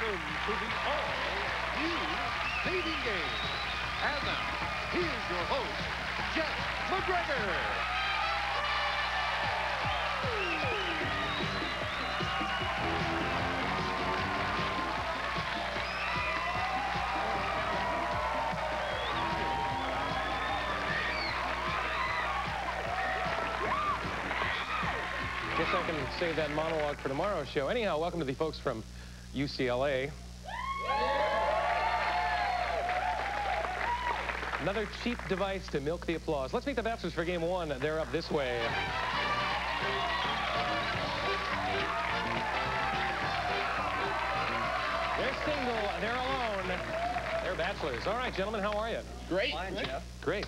welcome to the all-new dating game. And now, here's your host, Jeff McGregor. Guess I can save that monologue for tomorrow's show. Anyhow, welcome to the folks from UCLA. Another cheap device to milk the applause. Let's meet the bachelors for game one. They're up this way. They're single. They're alone. They're bachelors. All right, gentlemen, how are you? Great. Fine, Jeff. Great.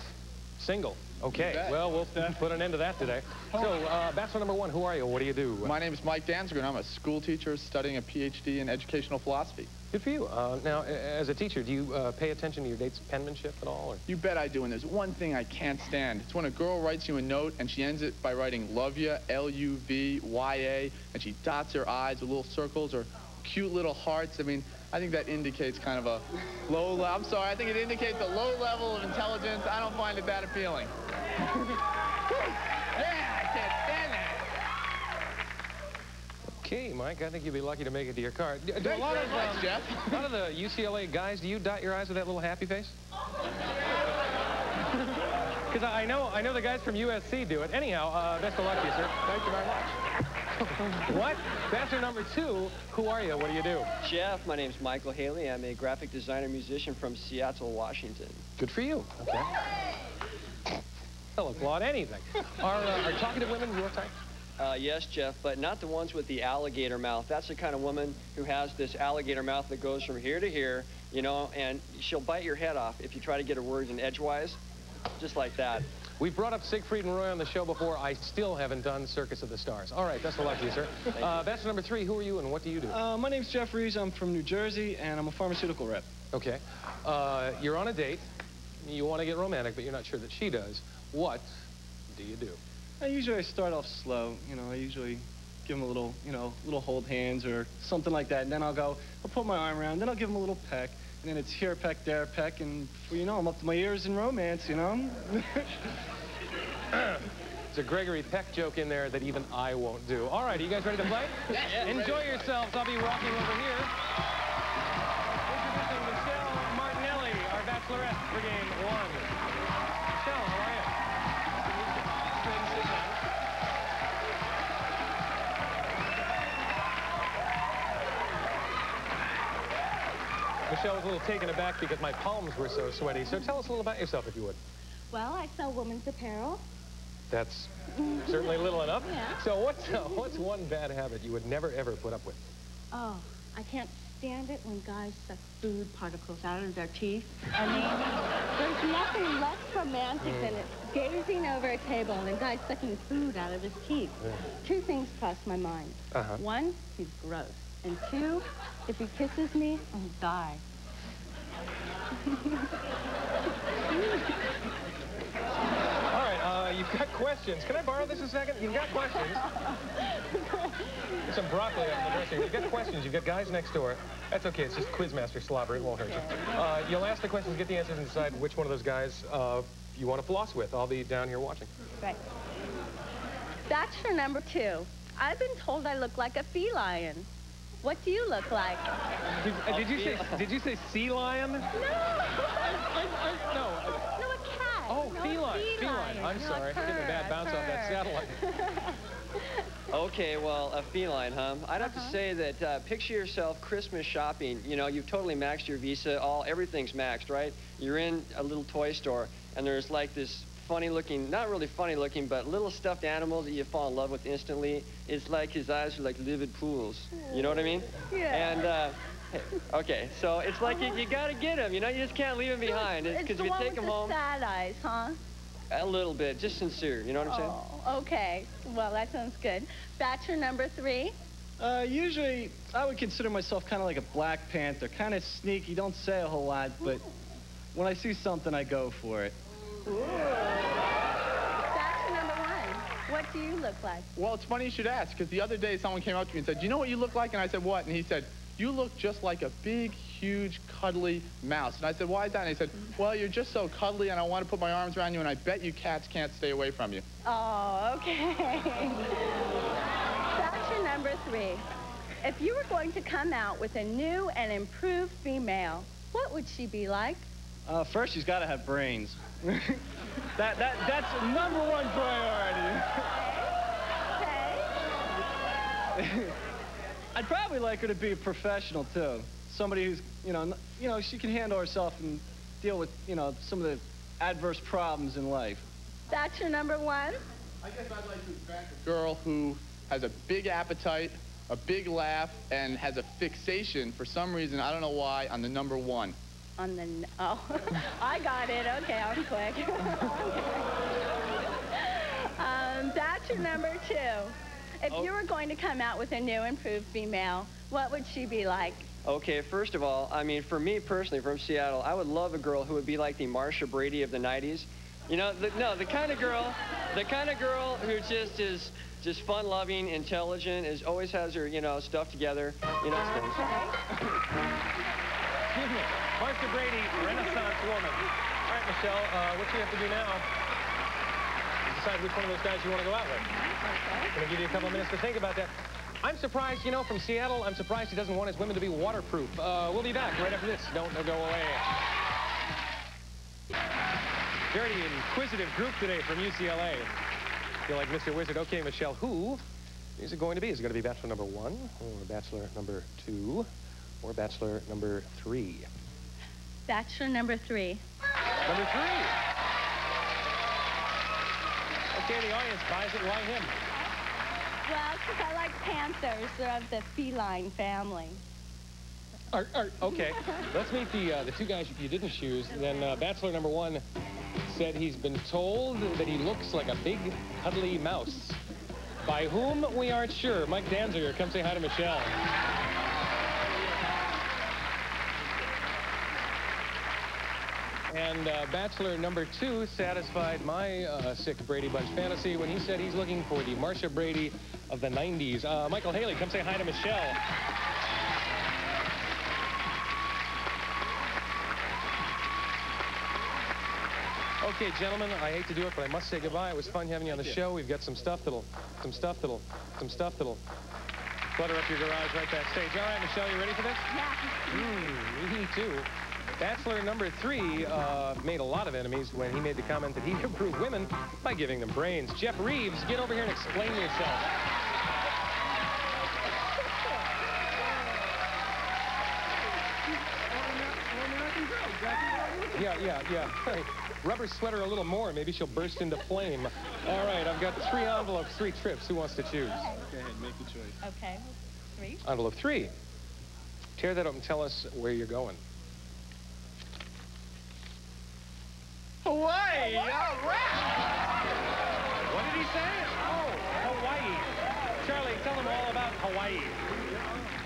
Single. Okay. Well, we'll put an end to that today. So, bachelor number one, who are you? What do you do? My name is Mike Danziger, and I'm a school teacher studying a PhD in educational philosophy. Good for you. Now, as a teacher, do you pay attention to your date's penmanship at all? Or? You bet I do, and there's one thing I can't stand. It's when a girl writes you a note, and she ends it by writing love ya, L-U-V-Y-A, and she dots her I's with little circles or cute little hearts. I mean, I think that indicates kind of a low level. I'm sorry, I think it indicates a low level of intelligence. I don't find it that appealing. Yeah, I can't stand that. Okay, Mike, I think you'll be lucky to make it to your car. Do a Thanks lot very of much, Jeff. a lot of the UCLA guys, do you dot your I's with that little happy face? Because I know the guys from USC do it. Anyhow, best of luck to you, sir. Thank you very much. What? Bachelor number two, who are you? What do you do? Jeff, my name's Michael Healea. I'm a graphic designer musician from Seattle, Washington. Good for you. Okay. I'll applaud anything. Are talkative women your type? Yes, Jeff, but not the ones with the alligator mouth. That's the kind of woman who has this alligator mouth that goes from here to here, you know, and she'll bite your head off if you try to get her words in edgewise, just like that. We've brought up Siegfried and Roy on the show before. I still haven't done Circus of the Stars. All right, best of luck to you, sir. Bachelor number three, who are you and what do you do? My name's Jeff Reeves. I'm from New Jersey, and I'm a pharmaceutical rep. Okay. You're on a date. You want to get romantic, but you're not sure that she does. What do you do? I usually start off slow. You know, I usually give them a little, little hold hands or something like that, and then I'll put my arm around, then I'll give them a little peck, and then it's here peck, there peck, and before you know, I'm up to my ears in romance, you know? There's a Gregory Peck joke in there that even I won't do. All right, are you guys ready to play? Yes. Enjoy yourselves. I'll be walking over here. Introducing Michelle Martinelli, our bachelorette for game one. Michelle, how are you? Michelle was a little taken aback because my palms were so sweaty. So tell us a little about yourself, if you would. Well, I sell women's apparel. That's certainly little enough. Yeah. So what's one bad habit you would never, ever put up with? Oh, I can't stand it when guys suck food particles out of their teeth. I mean, there's nothing less romantic than it gazing over a table and a guy sucking food out of his teeth. Yeah. Two things cross my mind. One, he's gross. And two, if he kisses me, I'll die. All right, you've got questions. Can I borrow this a second? You've got questions. There's some broccoli on the dresser. You've got questions. You've got guys next door. That's okay. It's just Quizmaster slobber. It won't hurt you. You'll ask the questions, get the answers, and decide which one of those guys you want to floss with. I'll be down here watching. Right. Bachelor number two. I've been told I look like a feline. What do you look like? Did you say sea lion? No. No. No, a cat. Oh, no, feline. Feline. I'm sorry. Getting a bad bounce off that satellite. Okay, well, a feline, huh? I'd have to say that picture yourself Christmas shopping. You know, you've totally maxed your Visa. Everything's maxed, right? You're in a little toy store, and there's like this funny-looking, not really funny-looking, but little stuffed animal that you fall in love with instantly. It's like his eyes are like livid pools. You know what I mean? Yeah. And, okay, so it's like you got to get him. You know, you just can't leave him behind. It's the if you one take with him home, the sad eyes, huh? a little bit, just sincere. You know what I'm saying? Oh, okay. Well, that sounds good. Bachelor number three. Usually, I would consider myself kind of like a Black Panther, kind of sneaky, don't say a whole lot, but when I see something, I go for it. Ooh. Bachelor number one. What do you look like? Well, it's funny you should ask, because the other day someone came up to me and said, "Do you know what you look like?" And I said, "What?" And he said, you look just like a big, huge, cuddly mouse. And I said, why is that? And he said, well, you're just so cuddly, and I want to put my arms around you, and I bet you cats can't stay away from you. Oh, okay. Factor number 3. If you were going to come out with a new and improved female, what would she be like? First, she's got to have brains. That's #1 priority. Okay. I'd probably like her to be a professional, too. Somebody who's, she can handle herself and deal with, some of the adverse problems in life. Factor number 1? I guess I'd like to attract a girl who has a big appetite, a big laugh, and has a fixation, for some reason, I don't know why, on the number 1. Oh, I got it. Okay, I'm quick. Factor number 2. If you were going to come out with a new improved female, what would she be like? Okay, first of all, I mean, for me personally, from Seattle, I would love a girl who would be like the Marsha Brady of the 90s. You know, the kind of girl who just is just fun-loving, intelligent, always has her, stuff together, things. Excuse me, Marsha Brady, Renaissance woman. All right, Michelle, what do you have to do now? Decide which one of those guys you want to go out with. I'm going to give you a couple of minutes to think about that. I'm surprised, from Seattle, I'm surprised he doesn't want his women to be waterproof. We'll be back right after this. Don't go away. Very inquisitive group today from UCLA. Feel like Mr. Wizard. Okay, Michelle, who is it going to be? Is it going to be Bachelor number 1, or Bachelor number 2, or Bachelor number 3? Bachelor number 3. Number 3. Okay, the audience buys it. Why him? Well, because I like panthers. They're of the feline family. Okay, let's meet the 2 guys you didn't choose. Then Bachelor number 1 said he's been told that he looks like a big, cuddly mouse. By whom, we aren't sure. Mike Danziger, come say hi to Michelle. And Bachelor number 2 satisfied my sick Brady Bunch fantasy when he said he's looking for the Marsha Brady of the 90s. Michael Healea, come say hi to Michelle. Okay, gentlemen, I hate to do it, but I must say goodbye. It was fun having you on the show. We've got some stuff that'll clutter up your garage right backstage. All right, Michelle, you ready for this? Yeah. Me too. Bachelor number 3 made a lot of enemies when he made the comment that he'd improve women by giving them brains. Jeff Reeves, get over here and explain yourself. Yeah. Rubber sweater a little more. Maybe she'll burst into flame. All right, I've got 3 envelopes, 3 trips. Who wants to choose? Go ahead, make the choice. Okay. 3. Envelope 3. Tear that up and tell us where you're going. Hawaii! All right! What did he say? Oh, Hawaii. Charlie, tell them all about Hawaii.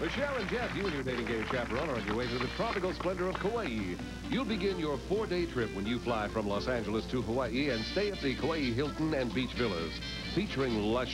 Michelle and Jeff, you and your dating game chaperone are on your way to the tropical splendor of Kauai. You'll begin your 4-day trip when you fly from Los Angeles to Hawaii and stay at the Kauai Hilton and Beach Villas, featuring lush